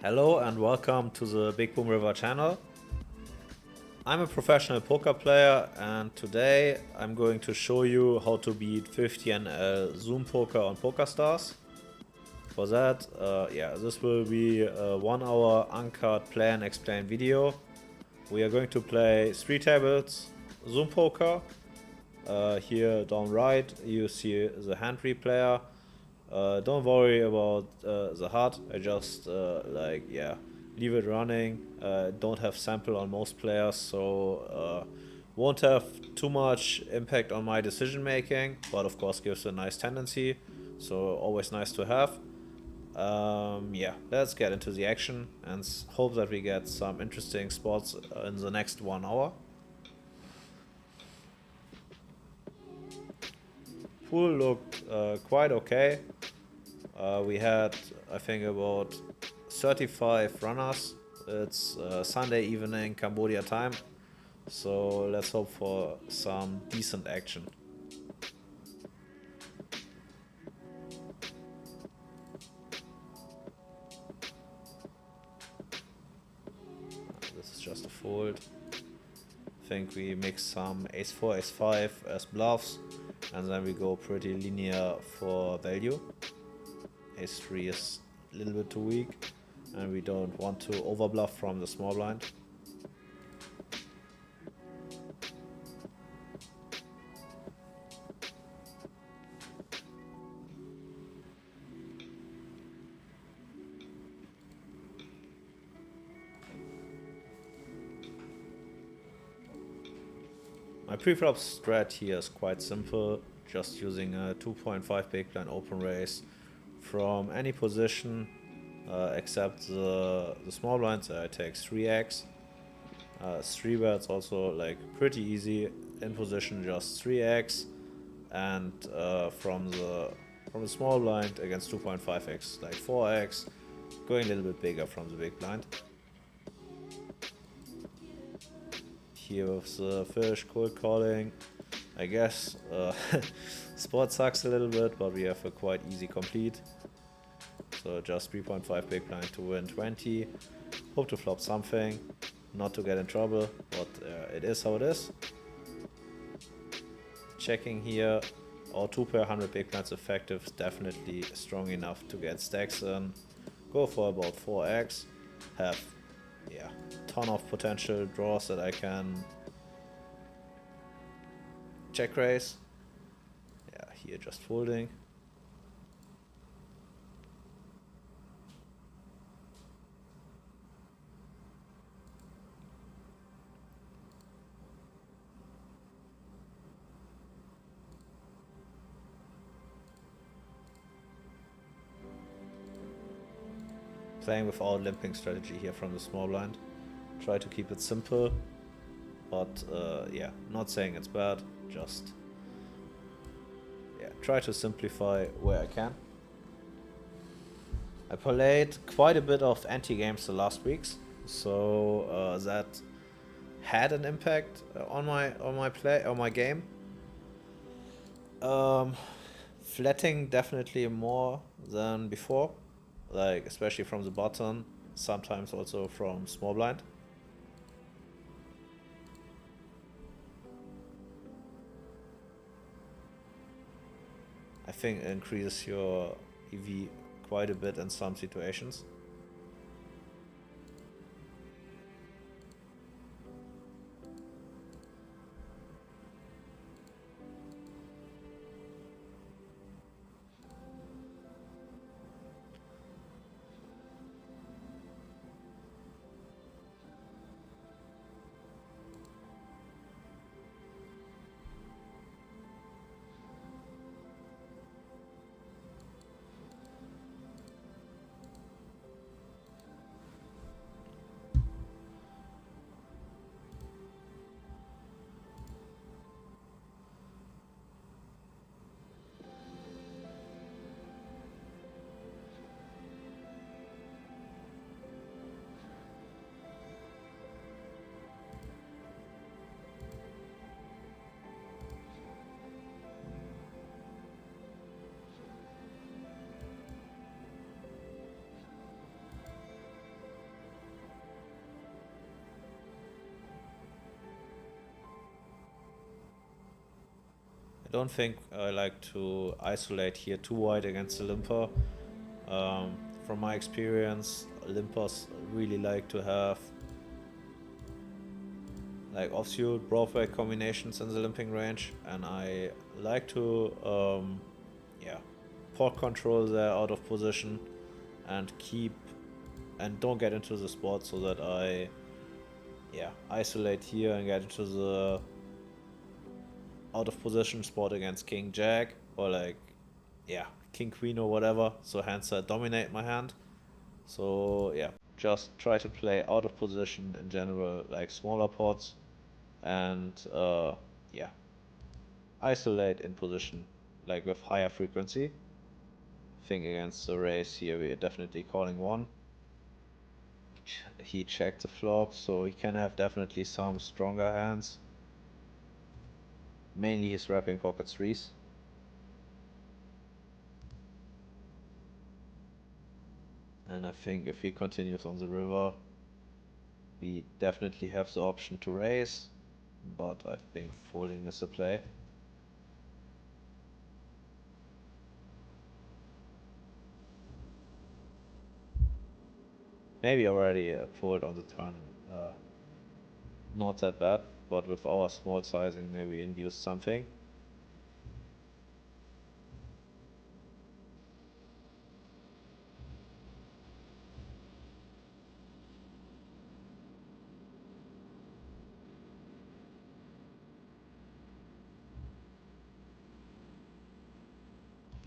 Hello and welcome to the Big Boom River channel. I'm a professional poker player and today I'm going to show you how to beat 50NL Zoom poker on PokerStars. For that, this will be a 1 hour uncut play and explain video. We are going to play 3 tables Zoom poker. Here down right you see the hand replayer. Don't worry about the HUD, I just leave it running. Don't have sample on most players, so won't have too much impact on my decision making, but of course gives a nice tendency, so always nice to have. Let's get into the action and hope that we get some interesting spots in the next 1 hour. Pool looked quite okay. We had, I think, about 35 runners. It's Sunday evening Cambodia time, so let's hope for some decent action. This is just a fold. I think we mix some ace-4, ace-5 as bluffs, and then we go pretty linear for value. Ace-3 is a little bit too weak, and we don't want to overbluff from the small blind. My preflop strat here is quite simple, just using a 2.5 big blind open raise from any position except the small blinds. I take 3x. 3 bets also like pretty easy in position, just 3x, and from the small blind against 2.5x like 4x, going a little bit bigger from the big blind. Here with the fish cold calling, I guess spot sucks a little bit, but we have a quite easy complete. So just 3.5 big blind to win 20. Hope to flop something, not to get in trouble, but it is how it is. Checking here, our 2 pair 100 big blinds effective is definitely strong enough to get stacks in. Go for about 4x. Have ton of potential draws that I can check raise. Here just folding. Playing without limping strategy here from the small blind. Try to keep it simple, but not saying it's bad, just try to simplify where I can. I played quite a bit of anti-games the last weeks, so that had an impact on my game. Flatting definitely more than before, like especially from the bottom, sometimes also from small blind. I think it increases your EV quite a bit in some situations. I don't think I like to isolate here too wide against the limper. From my experience, limpers really like to have like offsuit, broadway combinations in the limping range, and I like to pot control there out of position and don't get into the spot, so that I isolate here and get into the out of position spot against king jack, or like king queen or whatever, so hands that dominate my hand. So yeah, just try to play out of position in general, like smaller pots, and isolate in position like with higher frequency. Think against the raise here, we are definitely calling one. He checked the flop, so he can have definitely some stronger hands. Mainly he's wrapping pocket threes. And I think if he continues on the river, we definitely have the option to raise, but I think folding is the play. Maybe already a fold on the turn, not that bad, but with our small sizing maybe induce something.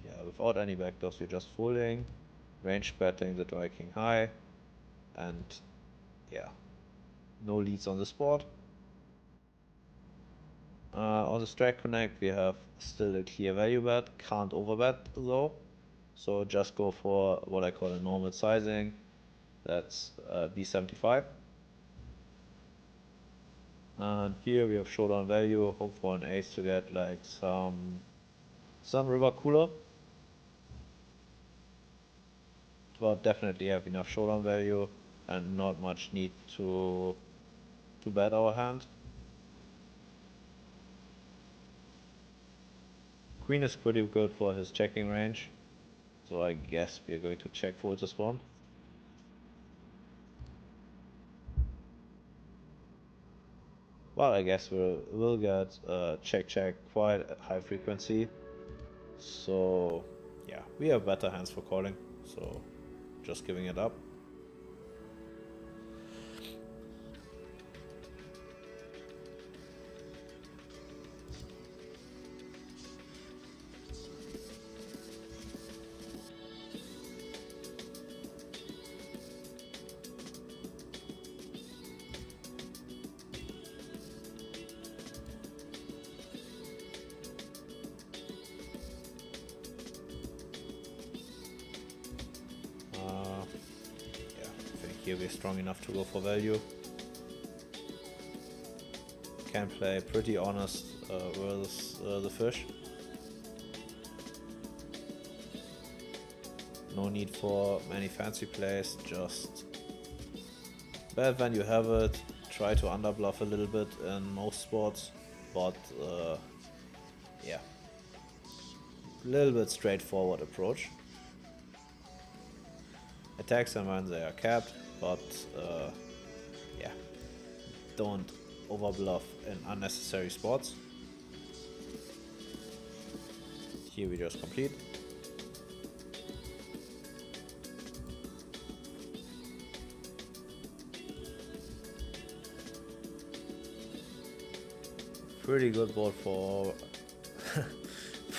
Yeah, without any backdoors, we're just folding, range betting the dry king high, and yeah, no leads on the spot. On the strike connect, we have still a clear value bet, can't overbet though, so just go for what I call a normal sizing. That's B75. And here we have showdown value, hope for an ace to get like some river cooler. But definitely have enough showdown value and not much need to bet our hand. Queen is pretty good for his checking range, so I guess we are going to check fold this one. Well, I guess we'll get check quite high frequency. So yeah, we have better hands for calling, so just giving it up. Here we're strong enough to go for value. Can play pretty honest versus the fish. No need for many fancy plays, just bet when you have it. Try to underbluff a little bit in most spots, but yeah, a little bit straightforward approach. Attacks them when they are capped, but yeah, don't overbluff in unnecessary spots. Here we just complete. Pretty good board for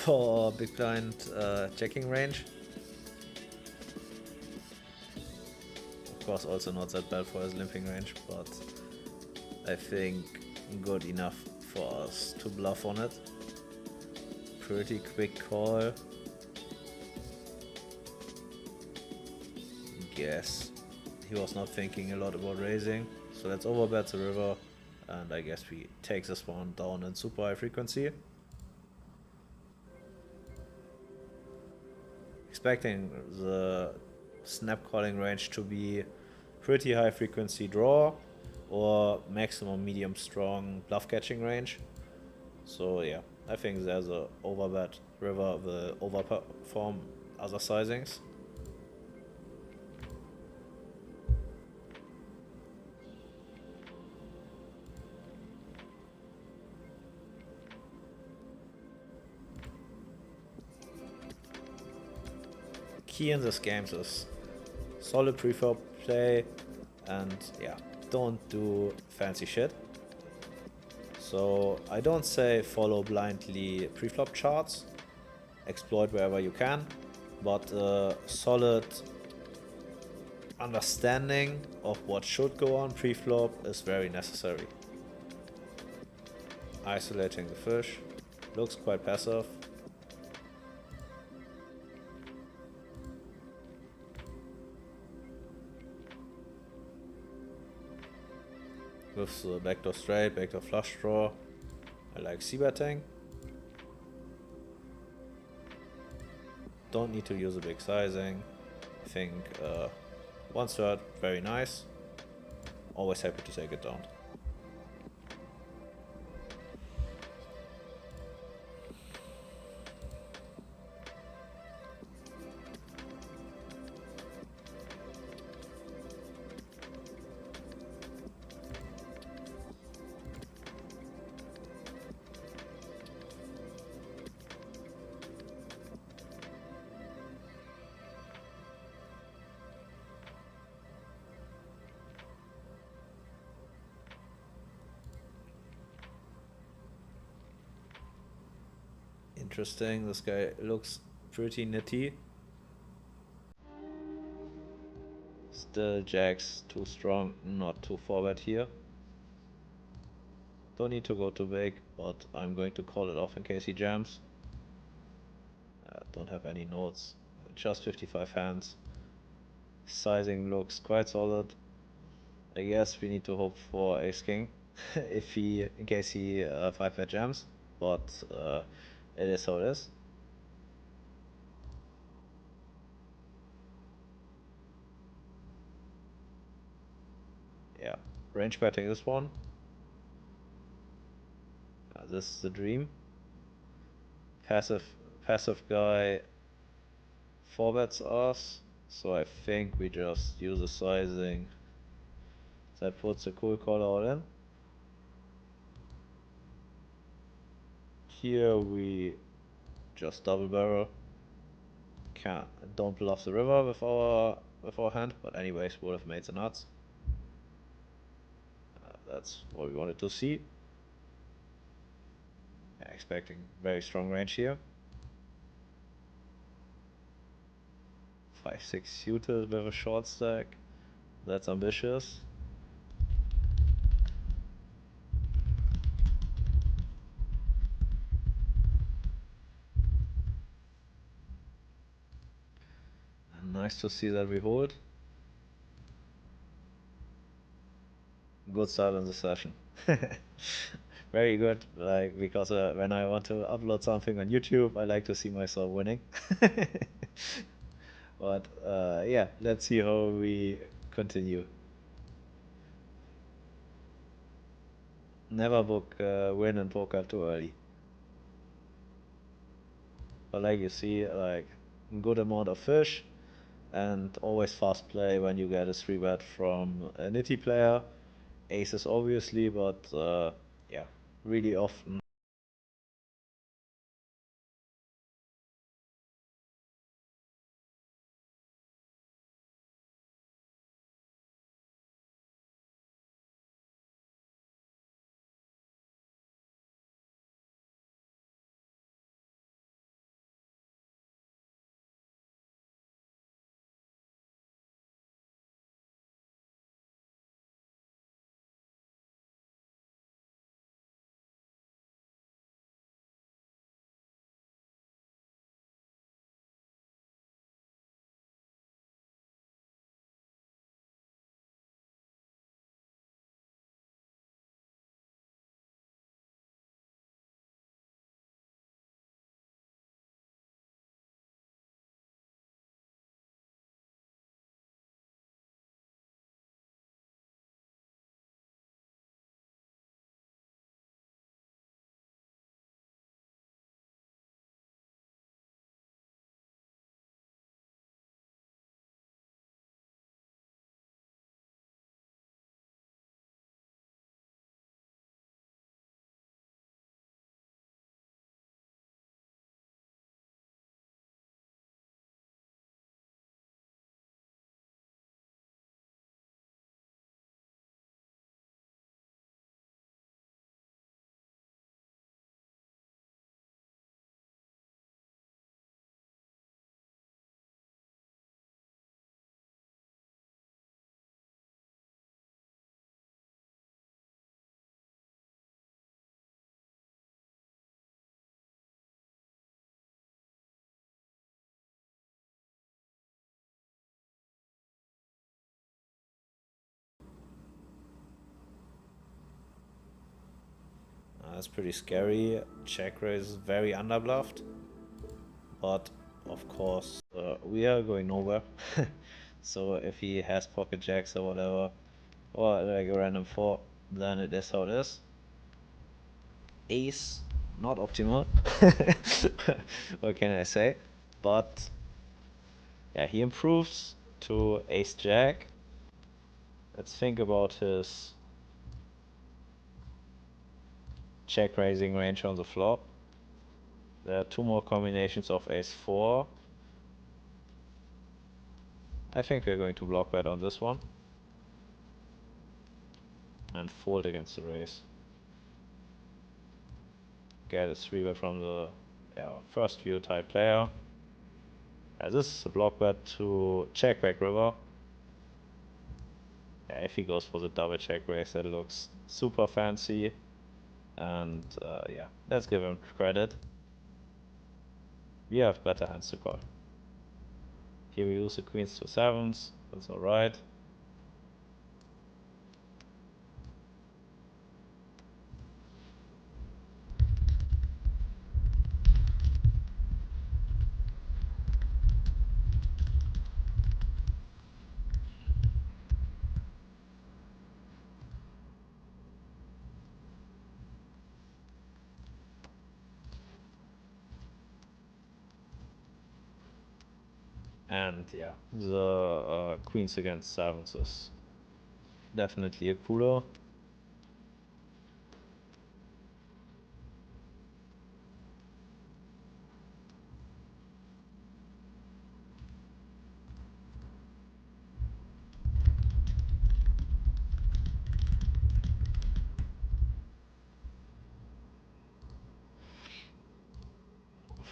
for big blind checking range. Of course, also not that bad for his limping range, but I think good enough for us to bluff on it. Pretty quick call. Guess he was not thinking a lot about raising, so let's overbet the river, and I guess we take this one down in super high frequency. Expecting the snap calling range to be pretty high frequency draw or maximum medium strong bluff catching range. So yeah, I think there's a overbet river will overperform other sizings. Key in this game is solid preflop play and yeah, don't do fancy shit. So I don't say follow blindly preflop charts, exploit wherever you can, but solid understanding of what should go on preflop is very necessary. Isolating the fish looks quite passive. With the backdoor straight, backdoor flush draw, I like c-betting. Don't need to use a big sizing. I think 1/3, very nice. Always happy to take it down. Interesting, this guy looks pretty nitty. Still jacks too strong, not too forward here. Don't need to go too big, but I'm going to call it off in case he jams. Don't have any notes, just 55 hands. Sizing looks quite solid. I guess we need to hope for ace king if he, in case he 5-bet jams, but it is how it is. Yeah, range betting this one. This is the dream. Passive guy 4-bets us, so I think we just use a sizing that puts a cool call all in. Here we just double barrel. Don't bluff the river with our hand, but anyways would have made the nuts. That's what we wanted to see. Expecting very strong range here. 5-6 suited with a short stack. That's ambitious. Nice to see that we hold. Good start in the session. Very good, like, because when I want to upload something on YouTube, I like to see myself winning. But yeah, let's see how we continue. Never book win in poker too early. But like you see, like, good amount of fish, and always fast play when you get a 3-bet from a nitty player. Aces obviously, but yeah, really often That's pretty scary. Check raise is very underbluffed. But of course, we are going nowhere. So if he has pocket jacks or whatever, or like a random 4, then it is how it is. Ace, not optimal. What can I say? But yeah, he improves to ace jack. Let's think about his check raising range on the flop. There are 2 more combinations of ace 4. I think we're going to block bet on this one and fold against the raise. Get a 3-bet from the first view type player. This is a block bet to check back river. Yeah, if he goes for the double check raise, that looks super fancy. And yeah, let's give him credit. We have better hands to call. Here we use the queens to 7s, that's alright. And yeah, the queens against 7s is definitely a cooler.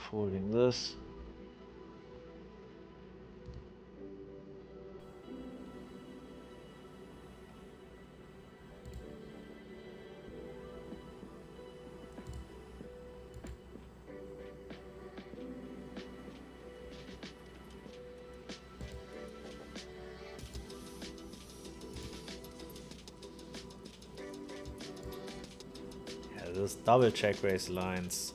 Folding this. Yeah, this double check raise lines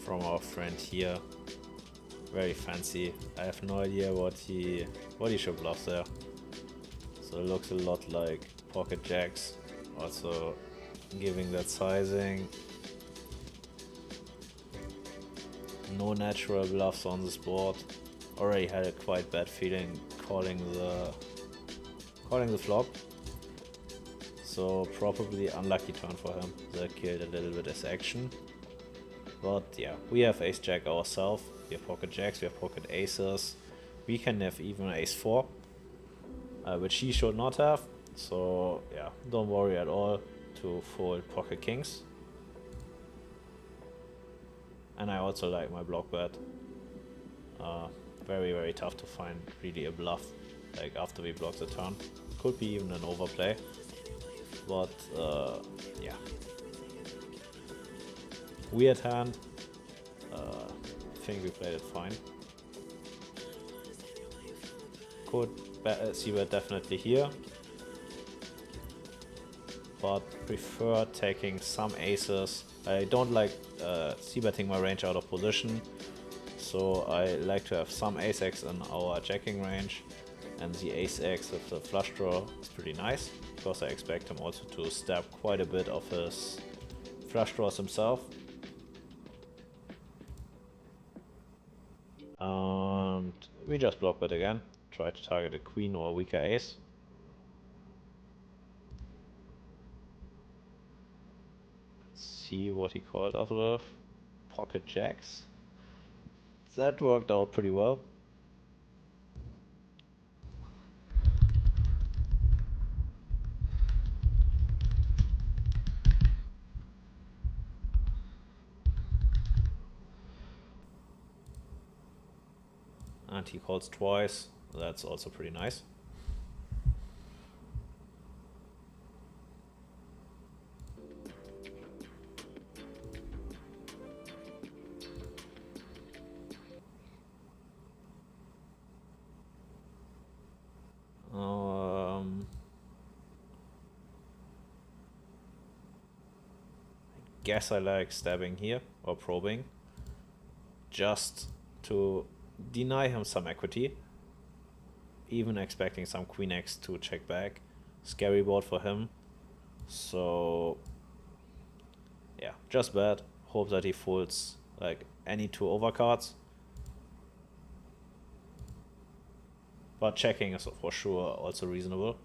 from our friend here. Very fancy. I have no idea what he should bluff there. So it looks a lot like pocket jacks. Also giving that sizing. No natural bluffs on this board. Already had a quite bad feeling calling the flop. So probably unlucky turn for him. That killed a little bit his action. But yeah, we have ace jack ourselves. We have pocket jacks, we have pocket aces. We can have even ace 4, which he should not have. So yeah, don't worry at all to fold pocket kings. And I also like my block bet. Very, very tough to find really a bluff like after we block the turn. Could be even an overplay. But yeah. Weird hand. I think we played it fine. Could see bet definitely here. But prefer taking some aces. I don't like c-betting my range out of position, so I like to have some ace-x in our checking range, and the ace-x with the flush draw is pretty nice, because I expect him also to stab quite a bit of his flush draws himself. And we just block it again, try to target a queen or a weaker ace. See what he called us with. Pocket jacks. That worked out pretty well. And he calls twice. That's also pretty nice. I guess I like stabbing here or probing, just to deny him some equity, even expecting some queen x to check back. Scary board for him. So yeah, just bad. Hope that he folds like any two overcards. But checking is for sure also reasonable.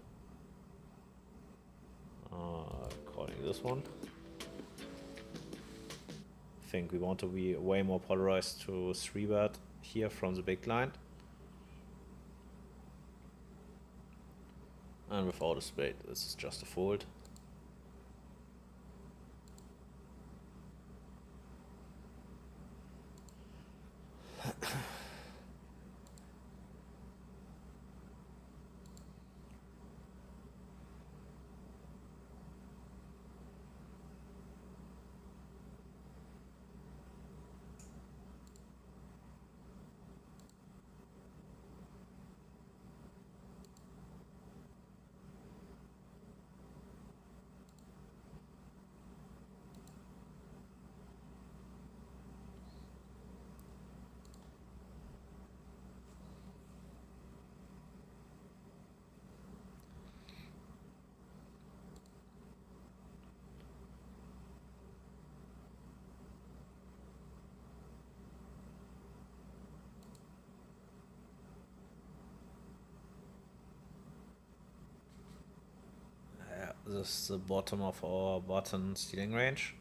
Calling this one. I think we want to be way more polarized to 3-bet here from the big blind. And without a spade, this is just a fold. This is the bottom of our button stealing range.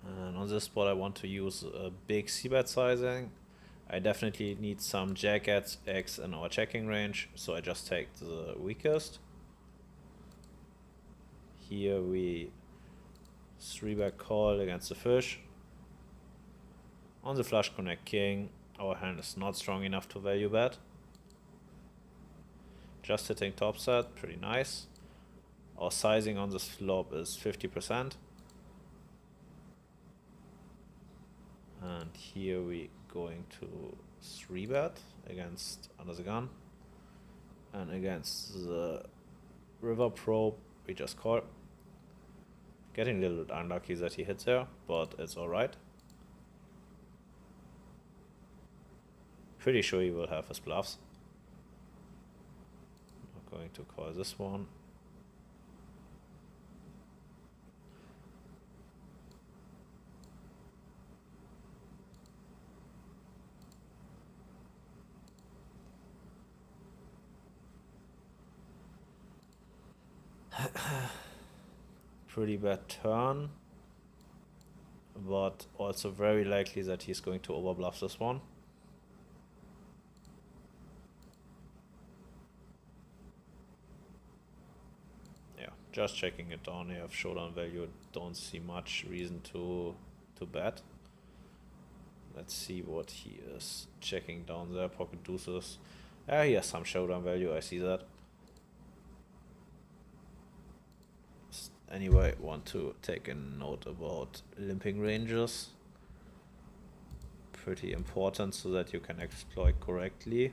And on this spot I want to use a big c-bet sizing. I definitely need some jack X in our checking range, so I just take the weakest. Here we 3-bet call against the fish. On the flush connect king, our hand is not strong enough to value bet. Just hitting top set, pretty nice. Our sizing on this flop is 50%. And here we going to 3-bet against under the gun. And against the river probe, we just call. Getting a little bit unlucky that he hits there, but it's alright. Pretty sure he will have his bluffs. I'm going to call this one. Pretty bad turn, but also very likely that he's going to overbluff this one. Yeah, just checking it down here. If showdown value, don't see much reason to bet. Let's see what he is checking down there. Pocket deuces. Yeah, he has some showdown value, I see that. Anyway, want to take a note about limping ranges. Pretty important so that you can exploit correctly.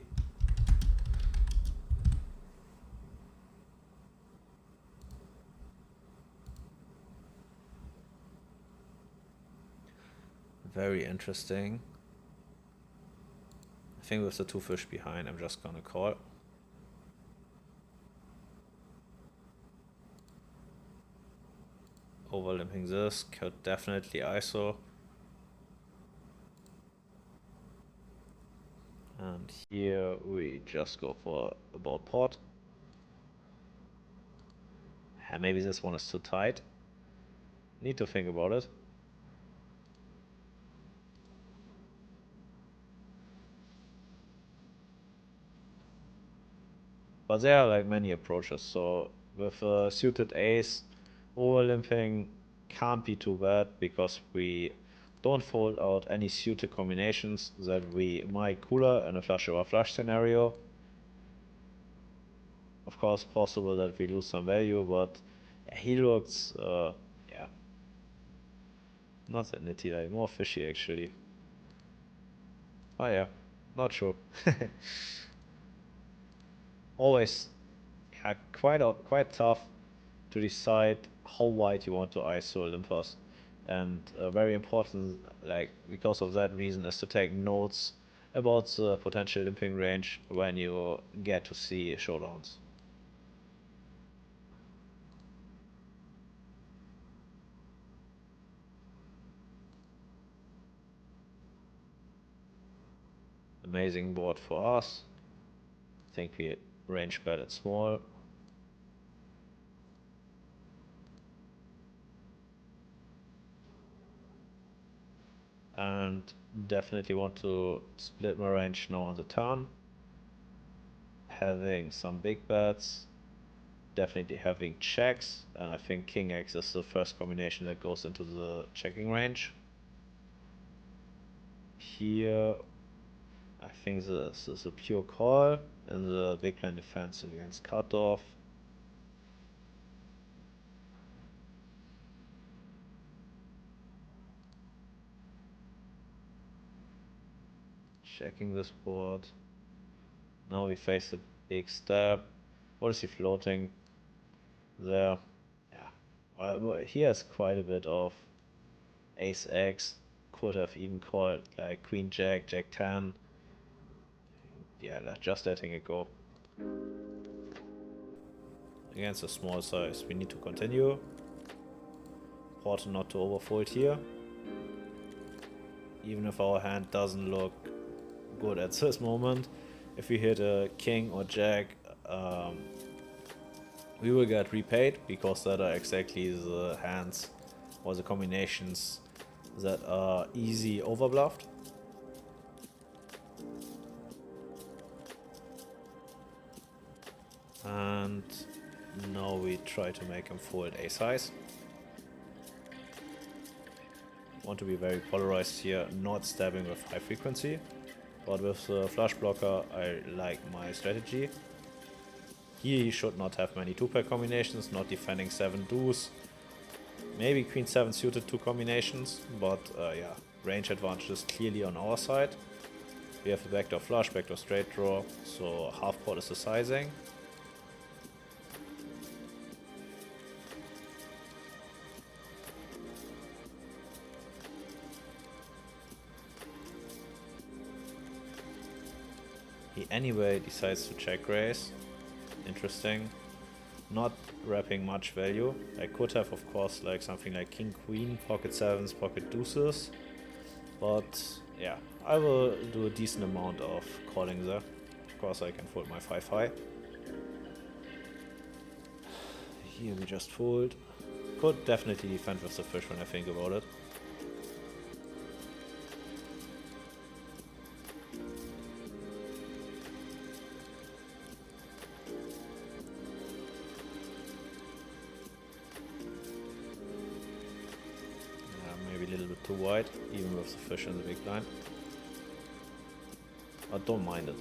Very interesting. I think with the two fish behind, I'm just gonna call. Overlimping this, could definitely ISO. And here we just go for about pot. And maybe this one is too tight. Need to think about it. But there are like many approaches, so with a suited ace, overlimping can't be too bad because we don't fold out any suited combinations that we might cooler in a flush over flush scenario. Of course, possible that we lose some value, but yeah, he looks, yeah, not that nitty, like more fishy actually. Oh yeah, not sure. Always, yeah, quite tough to decide how wide you want to ISO limpers, and very important, like because of that reason, is to take notes about the potential limping range when you get to see showdowns. Amazing board for us. I think we range bet it small. And definitely want to split my range now on the turn. Having some big bets, definitely having checks, and I think King X is the first combination that goes into the checking range. Here, I think this is a pure call in the big blind defense against cutoff. Checking this board. Now we face a big step. What is he floating there? Yeah, well, he has quite a bit of ace X. Could have even called like queen jack, jack 10. Yeah, just letting it go. Against a small size, we need to continue. Important not to overfold here. Even if our hand doesn't look good at this moment. If we hit a king or jack, we will get repaid because that are exactly the hands or the combinations that are easy overbluffed. And now we try to make him fold ace highs. Want to be very polarized here, not stabbing with high frequency. But with the flush blocker, I like my strategy. Here he should not have many 2-pair combinations, not defending 7 deuce. Maybe queen 7 suited 2 combinations, but yeah, range advantage is clearly on our side. We have a backdoor flush, backdoor straight draw, so half pot is the sizing. He anyway decides to check raise. Interesting. Not wrapping much value. I could have, of course, like something like king queen, pocket sevens, pocket deuces, but yeah, I will do a decent amount of calling there. Of course, I can fold my 5 high. Here we just fold. Could definitely defend with the fish when I think about it. Maybe a little bit too wide, even with the fish in the big blind. I don't mind it.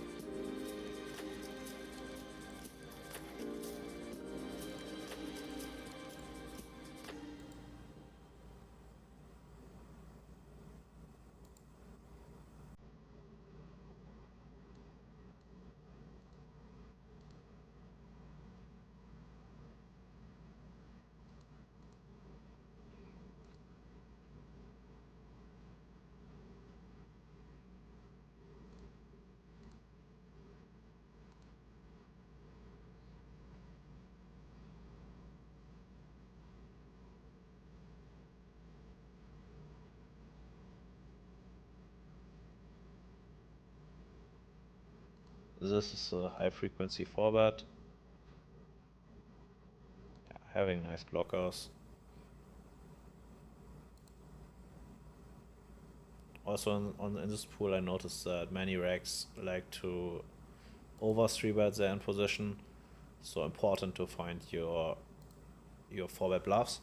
This is a high frequency 4-bet. Yeah, having nice blockers. Also in this pool I noticed that many racks like to over 3-bet their end position. So important to find your 4-bet bluffs.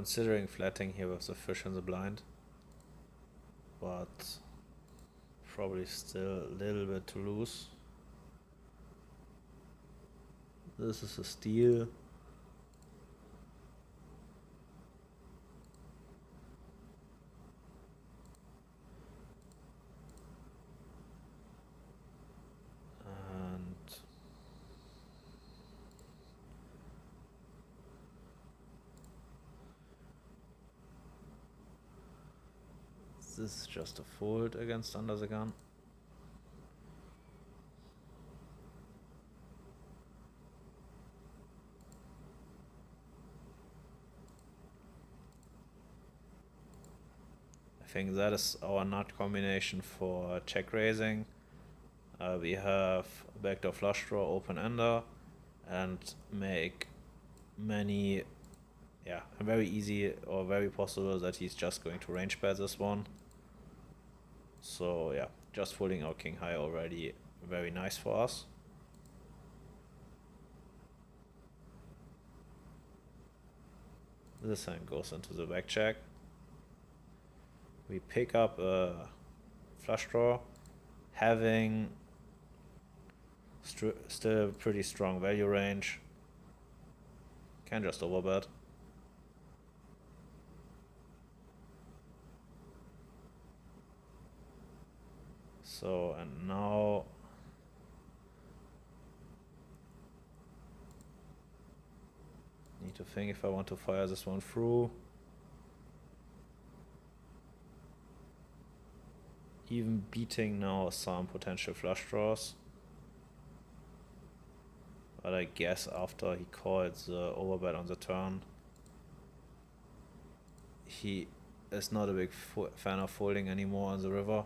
considering flatting here with the fish in the blind, but probably still a little bit too loose. This is a steal. This is just a fold against under the gun. I think that is our nut combination for check raising. We have backdoor flush draw, open ender, and make many, very easy or very possible that he's just going to range bet this one. So yeah, just folding our king high already very nice for us. This hand goes into the back check. We pick up a flush draw, having still a pretty strong value range. Can just overbet. So, and now need to think if I want to fire this one through. Even beating now some potential flush draws. But I guess after he called the overbet on the turn, he is not a big fan of folding anymore on the river.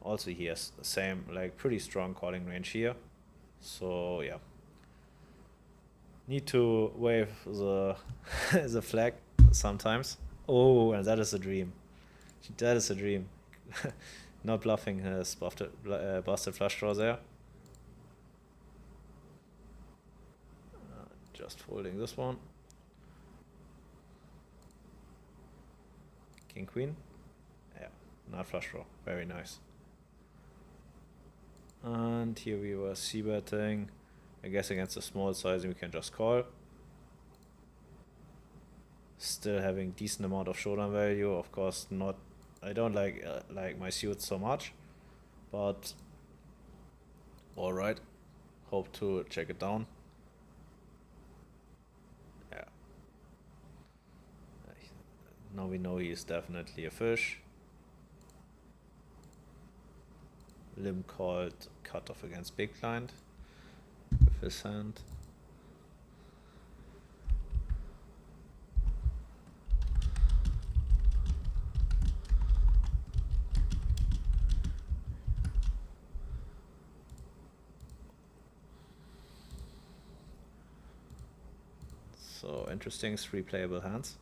Also, he has the same, like, pretty strong calling range here. So, yeah. Need to wave the the flag sometimes. Oh, and that is a dream. That is a dream. Not bluffing his busted flush draw there. Just folding this one. King, queen. Yeah, not flush draw. Very nice. And here we were c-betting. I guess against a small sizing we can just call. Still having decent amount of showdown value. Of course not. I don't like my suits so much, but all right. Hope to check it down. Yeah. Now we know he is definitely a fish. Limp called cutoff against big blind with his hand. So interesting, 3 playable hands.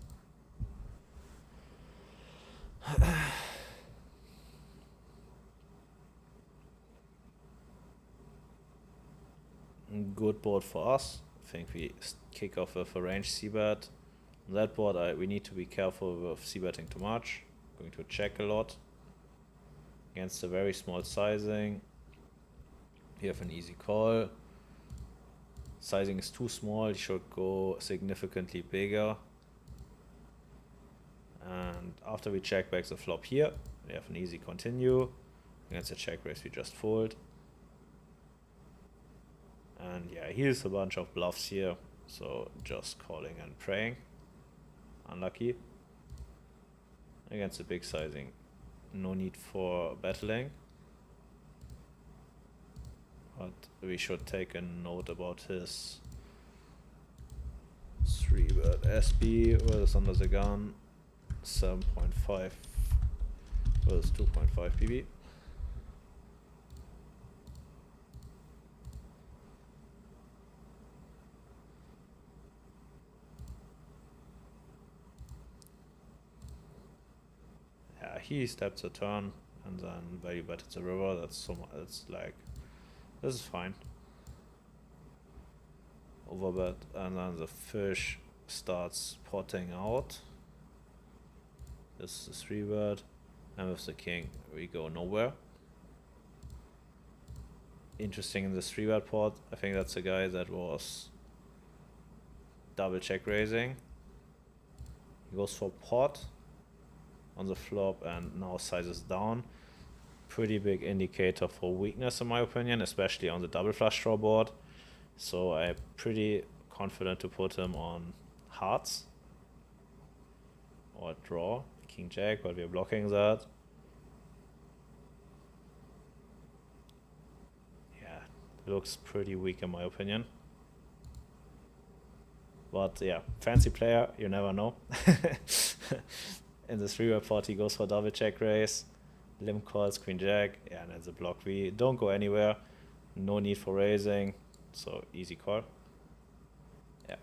Good board for us. I think we kick off with a range c-bet. On that board we need to be careful with c-betting too much. Going to check a lot. Against a very small sizing, we have an easy call. Sizing is too small, he should go significantly bigger. And after we check back the flop here, we have an easy continue. Against a check raise we just fold. And yeah, here's a bunch of bluffs here, so just calling and praying. Unlucky. Against a big sizing, no need for battling. But we should take a note about his 3-bet SB was under the gun, 7.5 was 2.5 PB. Yeah, he steps a turn and then value betted the river. That's so much. It's like, this is fine. Overbet, and then the fish starts potting out. This is 3-word, and with the king we go nowhere. Interesting in this 3-word pot, I think that's a guy that was double check raising. He goes for pot on the flop and now sizes down. Pretty big indicator for weakness in my opinion, especially on the double flush draw board. So I'm pretty confident to put him on hearts or draw, king jack, but we're blocking that. Yeah, looks pretty weak in my opinion. But yeah, fancy player, you never know. In the 3-word pot he goes for double check raise, limp calls queen jack, yeah, and then the block. We don't go anywhere, no need for raising, so easy call. Yeah,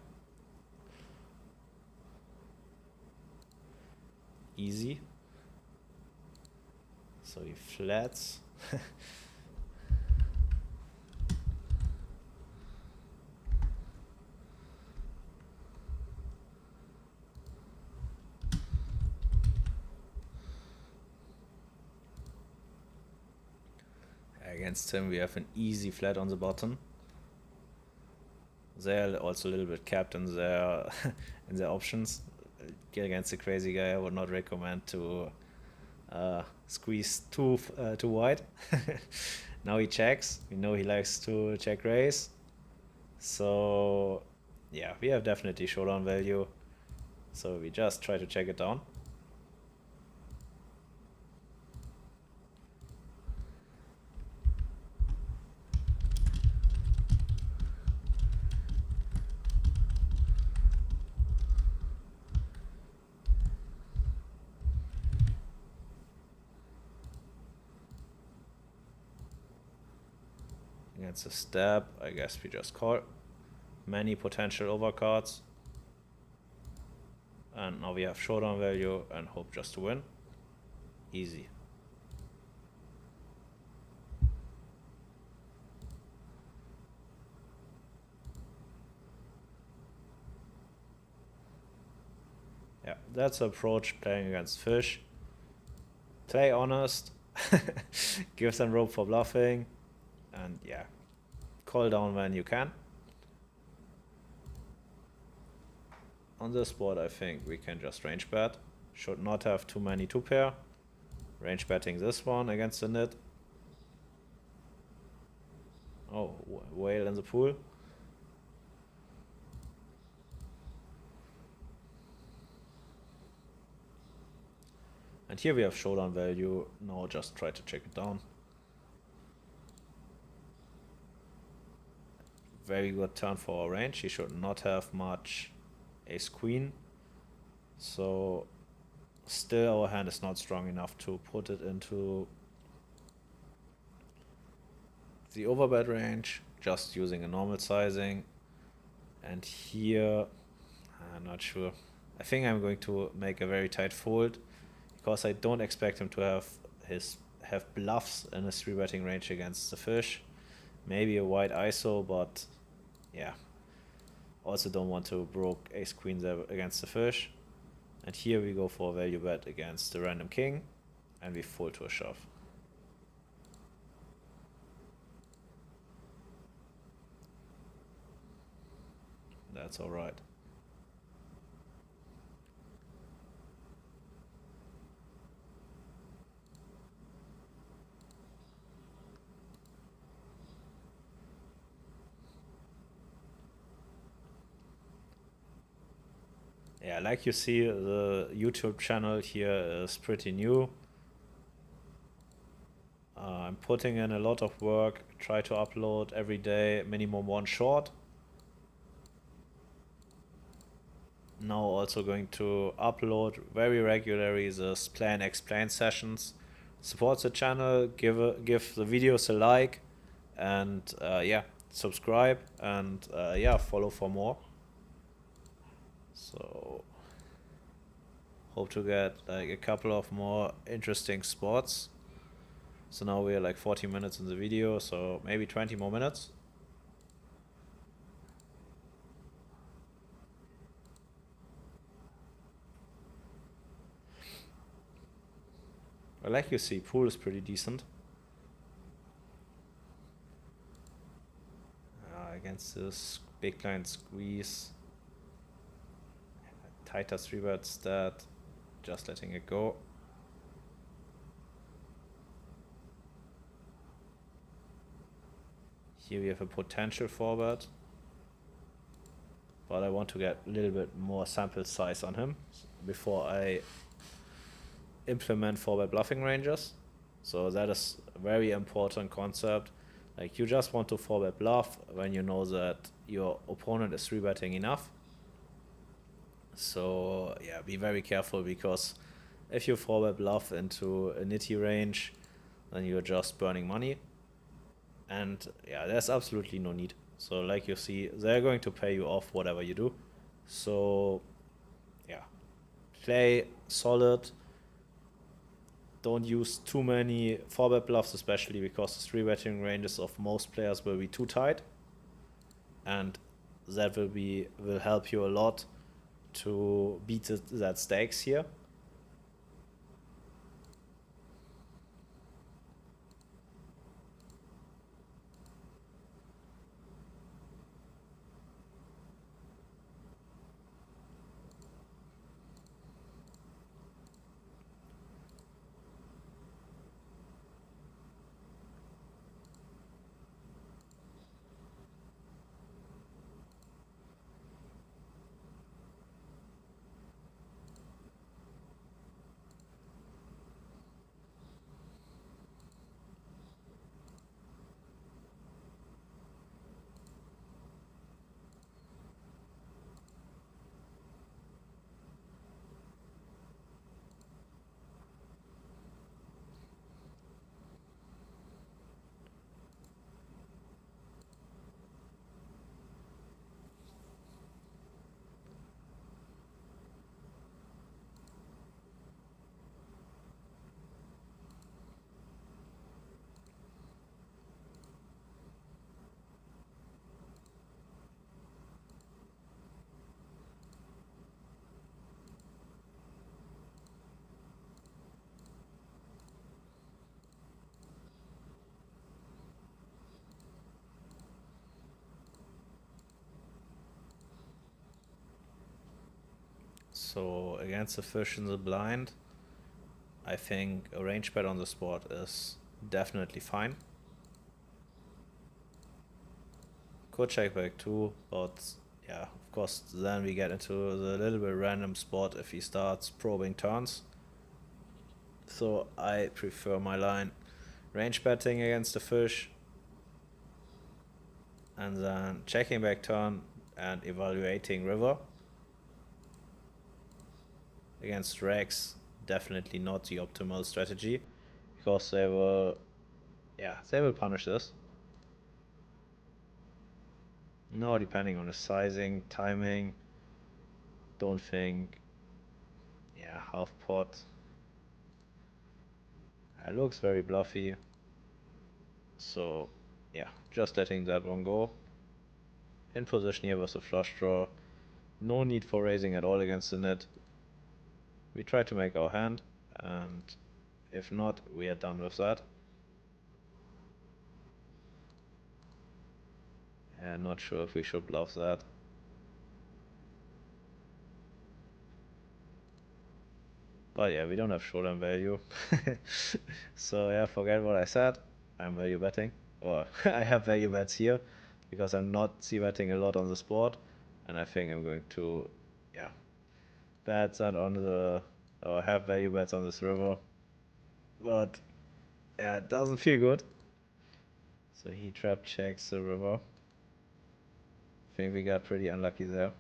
easy. So he flats. Against him we have an easy flat on the bottom. They're also a little bit capped in their in their options. Against a crazy guy I would not recommend to squeeze too wide. Now he checks. We know he likes to check raise. So yeah, we have definitely showdown value. So we just try to check it down. Against a stab, I guess we just call. Many potential overcards. And now we have showdown value and hope just to win. Easy. Yeah, that's the approach playing against fish. Play honest. Give them rope for bluffing. And yeah, call down when you can. On this board I think we can just range bet. Should not have too many 2-pair. Range betting this one against the nit. Oh, whale in the pool. And here we have showdown value. Now just try to check it down. Very good turn for our range. He should not have much ace queen. So still our hand is not strong enough to put it into the overbet range, just using a normal sizing. And here, I'm not sure. I think I'm going to make a very tight fold because I don't expect him to have bluffs in his 3-betting range against the fish. Maybe a wide ISO, but yeah. Also don't want to broke ace queen there against the fish. And here we go for a value bet against the random king, and we fold to a shove. That's alright. Yeah, like you see, the YouTube channel here is pretty new. I'm putting in a lot of work, try to upload every day, minimum 1 short. Now also going to upload very regularly this plan explain sessions. Support the channel, give the videos a like, and yeah, subscribe, and yeah, follow for more. So hope to get like a couple of more interesting spots. So now we're like 40 minutes in the video, so maybe 20 more minutes. Like you see, pool is pretty decent. Against this big blind squeeze. Tighter 3-bet stat. Just letting it go. Here we have a potential 4-bet. But I want to get a little bit more sample size on him before I implement 4-bet bluffing ranges. So that is a very important concept. Like, you just want to 4-bet bluff when you know that your opponent is 3-betting enough. So yeah, be very careful, because if you 4-bet bluff into a nitty range, then you're just burning money. And yeah, there's absolutely no need. So like you see, they're going to pay you off whatever you do. So yeah, play solid. Don't use too many 4-bet bluffs, especially because the 3-betting ranges of most players will be too tight. And that will help you a lot to beat that stakes here. So against the fish in the blind, I think a range bet on the spot is definitely fine. Could check back too, but yeah, of course, then we get into the little bit random spot if he starts probing turns. So I prefer my line range betting against the fish, and then checking back turn and evaluating river. Against Rex, definitely not the optimal strategy, because they will punish this. No, depending on the sizing, timing, don't think, yeah, half pot. It looks very bluffy, so yeah, just letting that one go. In position here was a flush draw. No need for raising at all against the net. We try to make our hand, and if not, we are done with that. And not sure if we should bluff that. But yeah, we don't have showdown value. So yeah, forget what I said. I'm value betting. Or I have value bets here, because I'm not c-betting a lot on the sport. And I think I'm going to, yeah, bet that on the, or have value bets on this river. But yeah, it doesn't feel good. So he trap checks the river. I think we got pretty unlucky there.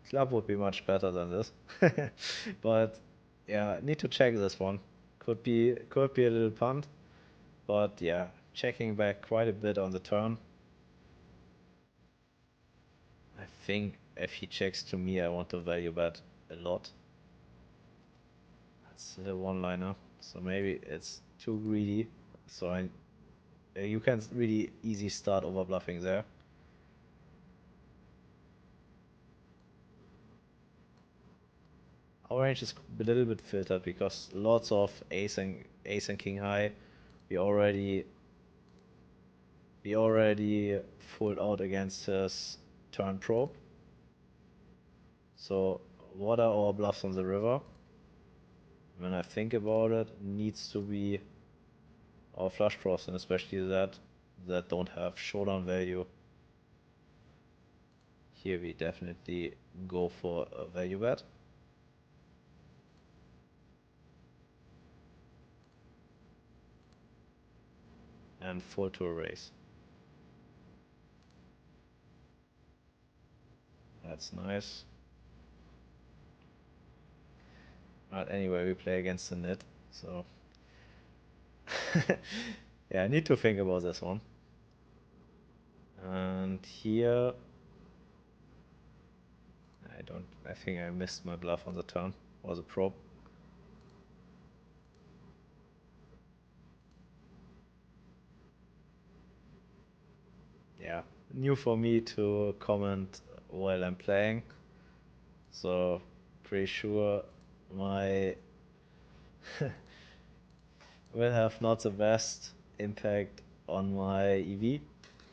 Club would be much better than this. But yeah, need to check this one. Could be a little punt. But yeah, checking back quite a bit on the turn. I think if he checks to me, I want to value bet a lot. That's a one-liner, so maybe it's too greedy. So you can really easy start over bluffing there. Our range is a little bit filtered because lots of ace and king high. We already fooled out against his turn probe. So what are our bluffs on the river? When I think about it, needs to be our flush draws, and especially that don't have showdown value. Here we definitely go for a value bet. And fold to a raise. That's nice. But anyway, we play against the nit, so yeah, I need to think about this one. And here I think I missed my bluff on the turn, or the probe. Yeah, new for me to comment while I'm playing, so pretty sure my will have not the best impact on my EV,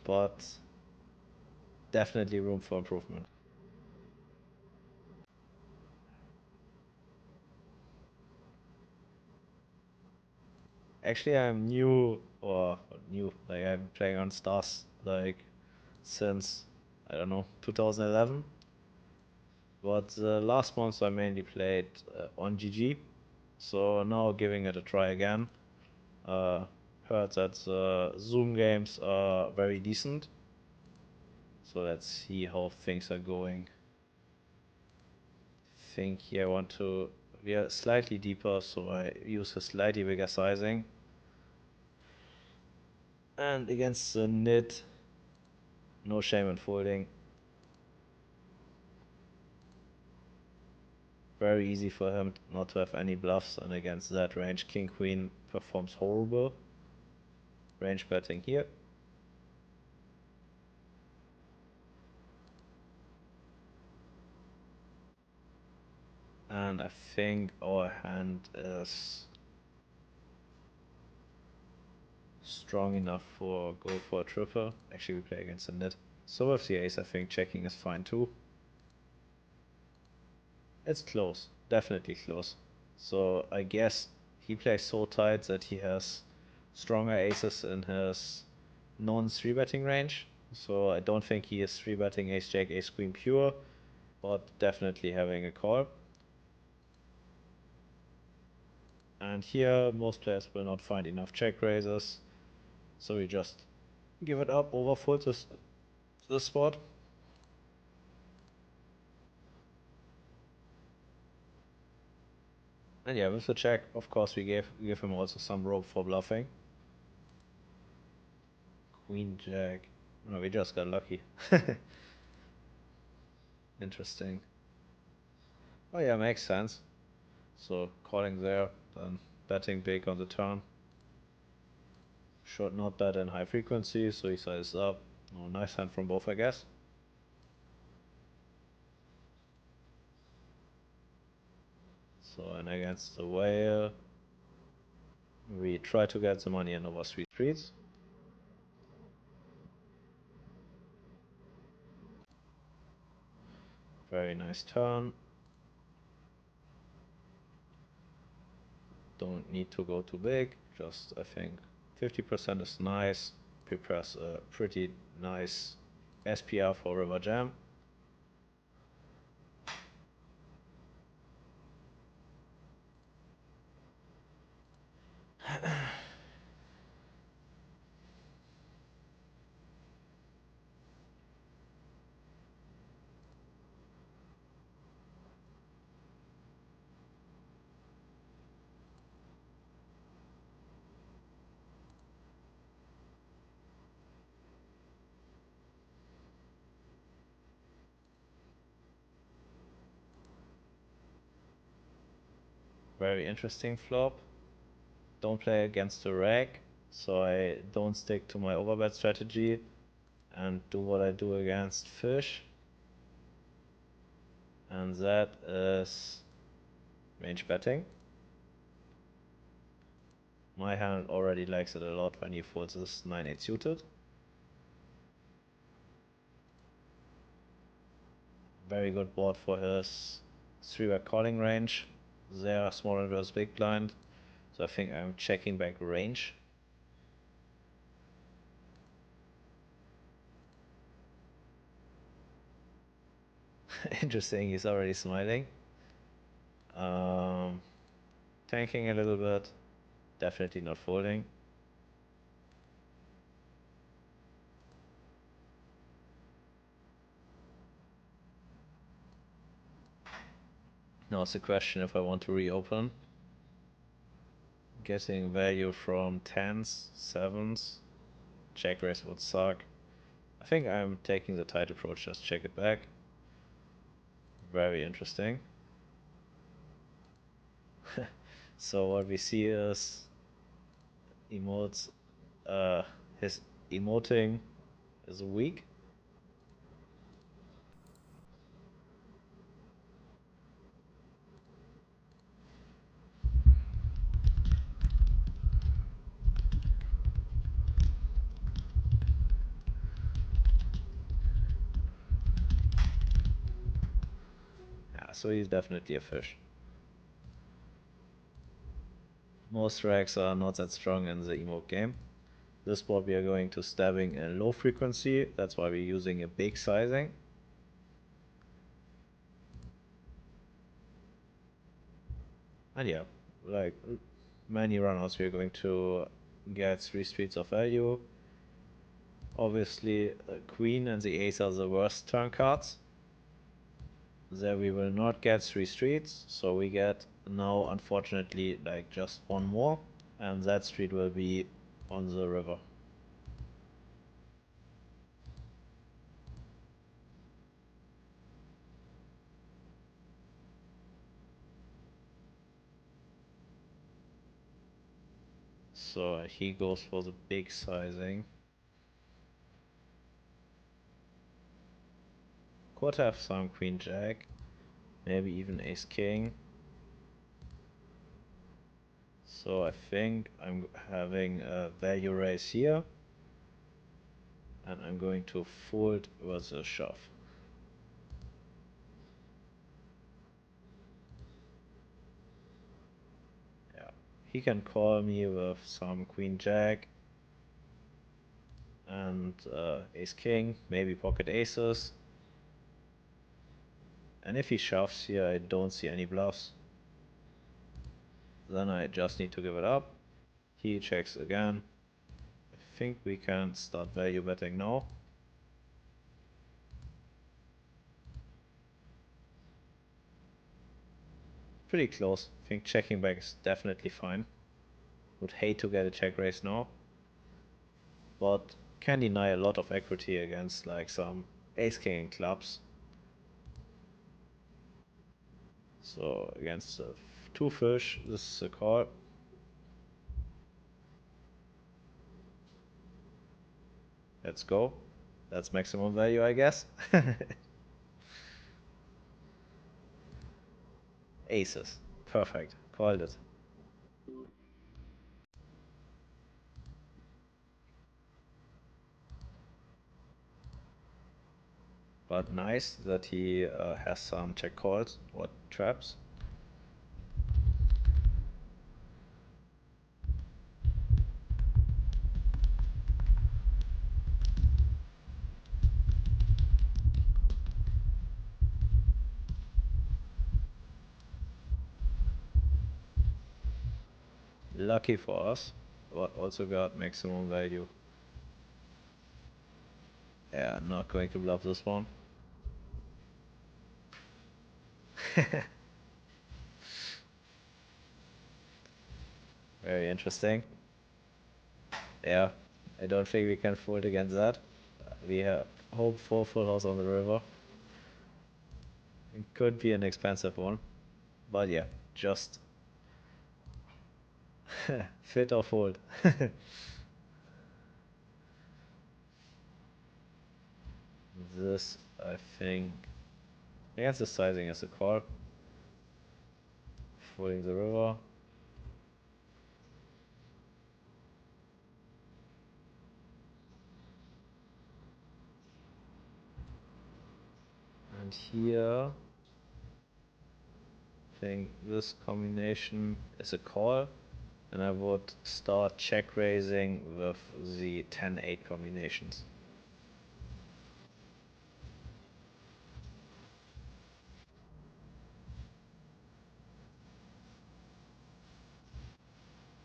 but definitely room for improvement. Actually, I'm new, like I'm playing on Stars like since, I don't know, 2011. But last month I mainly played on GG, so now giving it a try again. Heard that Zoom games are very decent, so let's see how things are going. Think here I want to, we are slightly deeper, so I use a slightly bigger sizing. And against the nit, no shame in folding. Very easy for him not to have any bluffs, and against that range, King Queen performs horrible. Range betting here. And I think our hand is strong enough for go for a triple. Actually, we play against the nit. So with the ace, I think checking is fine too. It's close, definitely close. So I guess he plays so tight that he has stronger aces in his non-3 betting range. So I don't think he is 3 betting ace jack, ace queen pure, but definitely having a call. And here most players will not find enough check raises, so we just give it up, overfold this spot. And yeah, with the check, of course, we give him also some rope for bluffing. Queen jack. No, we just got lucky. Interesting. Oh yeah, makes sense. So calling there, then betting big on the turn. Should not bet in high frequency, so he sizes up. Oh, nice hand from both, I guess. So, and against the whale, we try to get the money in over 3 streets. Very nice turn. Don't need to go too big, just I think 50% is nice. Prepares a pretty nice SPR for river jam. Very interesting flop. Don't play against the rack, so I don't stick to my overbet strategy and do what I do against fish. And that is Range betting. My hand already likes it a lot when he folds his 9-8 suited. Very good board for his 3-bet calling range. They are small inverse big blind, so I think I'm checking back range. Interesting, he's already smiling. Tanking a little bit, definitely not folding. Now it's a question if I want to reopen. Getting value from 10s, 7s. Check raise would suck. I think I'm taking the tight approach, just check it back. Very interesting. So what we see is emotes, his emoting is weak. Yeah, so he's definitely a fish. Most racks are not that strong in the emote game. This board we are going to stabbing in low frequency, that's why we're using a big sizing. And yeah, like many runouts we're going to get 3 streets of value. Obviously, queen and the ace are the worst turn cards. There we will not get 3 streets, so we get now unfortunately like just one more, and that street will be on the river. So he goes for the big sizing. Could have some queen jack, maybe even ace king. So I think I'm having a value raise here, and I'm going to fold with a shove. Yeah, he can call me with some queen jack and ace king, maybe pocket aces. And if he shoves here, I don't see any bluffs. Then I just need to give it up. He checks again. I think we can start value betting now. Pretty close. I think checking back is definitely fine. Would hate to get a check raise now, but can deny a lot of equity against like some ace king and clubs. So against two fish, this is a call. Let's go. That's maximum value, I guess. Aces. Perfect. Called it. But nice that he has some check calls or traps. Lucky for us, but also got maximum value. Yeah, not going to bluff this one. Very interesting. Yeah, I don't think we can fold against that. We have hope for full house on the river. It could be an expensive one, but yeah, just fit or fold. This, I think, against the sizing is a call. folding the river. And here, I think this combination is a call, and I would start check raising with the 10-8 combinations.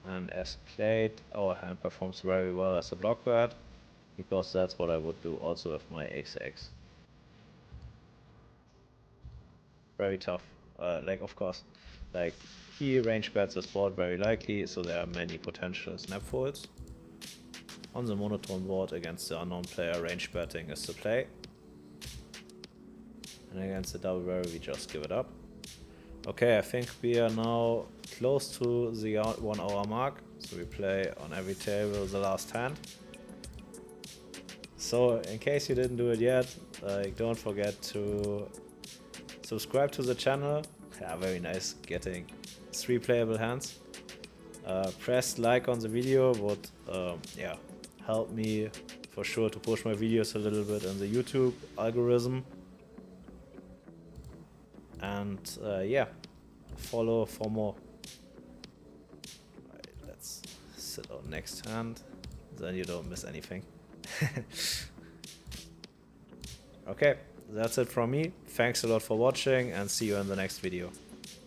And as played, our hand performs very well as a block bet, because that's what I would do also with my ace-x. Very tough. Like, of course, like, he range bets this board very likely, so there are many potential snap folds. On the monotone board against the unknown player, range betting is the play. And against the double barrel, we just give it up. Okay, I think we are now close to the 1 hour mark, so we play on every table the last hand. So in case you didn't do it yet, don't forget to subscribe to the channel. Yeah, very nice getting 3 playable hands. Press like on the video would help me for sure to push my videos a little bit in the YouTube algorithm. And yeah, follow for more. Right, let's sit on next hand, then you don't miss anything. Okay, that's it from me. Thanks a lot for watching and see you in the next video.